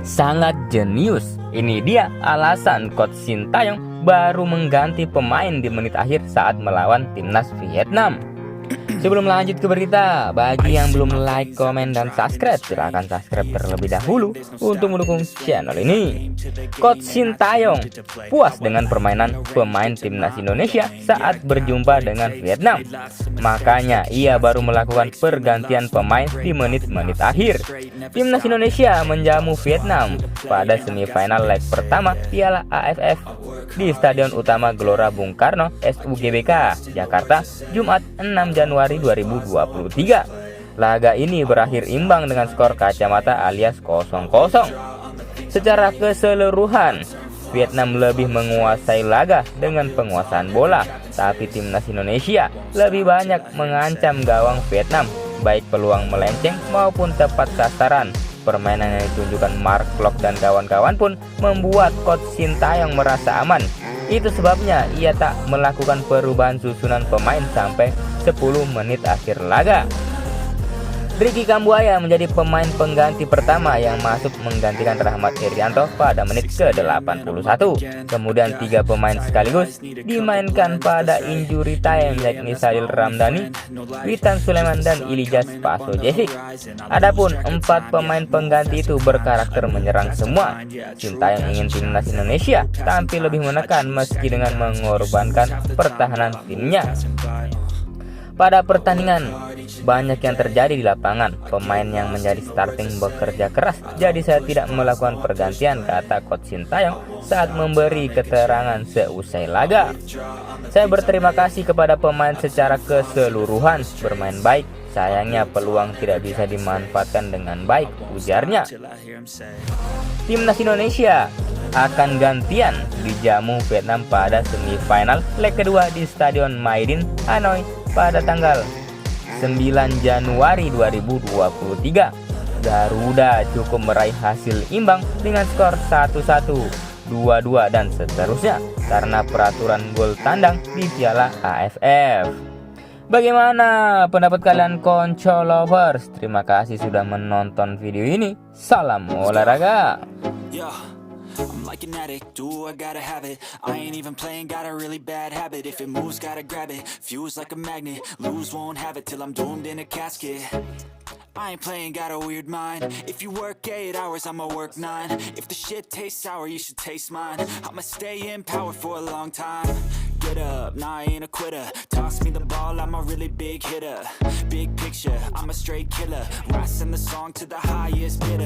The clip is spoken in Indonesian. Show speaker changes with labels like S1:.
S1: Sangat jenius. Ini dia alasan Coach Sintayong baru mengganti pemain di menit akhir saat melawan timnas Vietnam. Sebelum lanjut ke berita, bagi yang belum like, komen, dan subscribe, silahkan subscribe terlebih dahulu untuk mendukung channel ini. Coach Sintayong puas dengan permainan pemain timnas Indonesia saat berjumpa dengan Vietnam. Makanya ia baru melakukan pergantian pemain di menit-menit akhir. Timnas Indonesia menjamu Vietnam pada semifinal leg pertama Piala AFF di Stadion Utama Gelora Bung Karno SUGBK, Jakarta, Jumat 6 Januari 2023. Laga ini berakhir imbang dengan skor kacamata alias 0-0. Secara keseluruhan, Vietnam lebih menguasai laga dengan penguasaan bola, tapi timnas Indonesia lebih banyak mengancam gawang Vietnam, baik peluang melenceng maupun tepat sasaran. Permainan yang ditunjukkan Mark Klok dan kawan-kawan pun membuat Coach Sintayong merasa aman. Itu sebabnya ia tak melakukan perubahan susunan pemain sampai 10 menit akhir laga. Ricky Kambuaya menjadi pemain pengganti pertama yang masuk menggantikan Rahmat Irianto pada menit ke-81. Kemudian 3 pemain sekaligus dimainkan pada injury time, yakni Sadil Ramdhani, Witan Sulaiman, dan Ilyas Pasojevic. Adapun 4 pemain pengganti itu berkarakter menyerang semua. Sintayong ingin timnas Indonesia tampil lebih menekan meski dengan mengorbankan pertahanan timnya. Pada pertandingan, banyak yang terjadi di lapangan. Pemain yang menjadi starting bekerja keras, jadi saya tidak melakukan pergantian, kata Coach Sintayong saat memberi keterangan seusai laga. Saya berterima kasih kepada pemain secara keseluruhan, bermain baik. Sayangnya peluang tidak bisa dimanfaatkan dengan baik, ujarnya. Timnas Indonesia akan gantian dijamu Vietnam pada semifinal leg kedua di Stadion Maidin, Hanoi pada tanggal 9 Januari 2023. Garuda cukup meraih hasil imbang dengan skor 1-1, 2-2, dan seterusnya karena peraturan gol tandang di Piala AFF. Bagaimana pendapat kalian Konco Lovers? Terima kasih sudah menonton video ini. Salam olahraga.
S2: I'm like an addict, do I gotta have it. I ain't even playing, got a really bad habit. If it moves, gotta grab it, fuse like a magnet. Lose, won't have it till I'm doomed in a casket. I ain't playing, got a weird mind. If you work 8 hours, I'ma work 9. If the shit tastes sour, you should taste mine. I'ma stay in power for a long time. Get up, nah, I ain't a quitter. Toss me the ball, I'm a really big hitter. Big picture, I'm a straight killer. Rising the song to the highest bidder.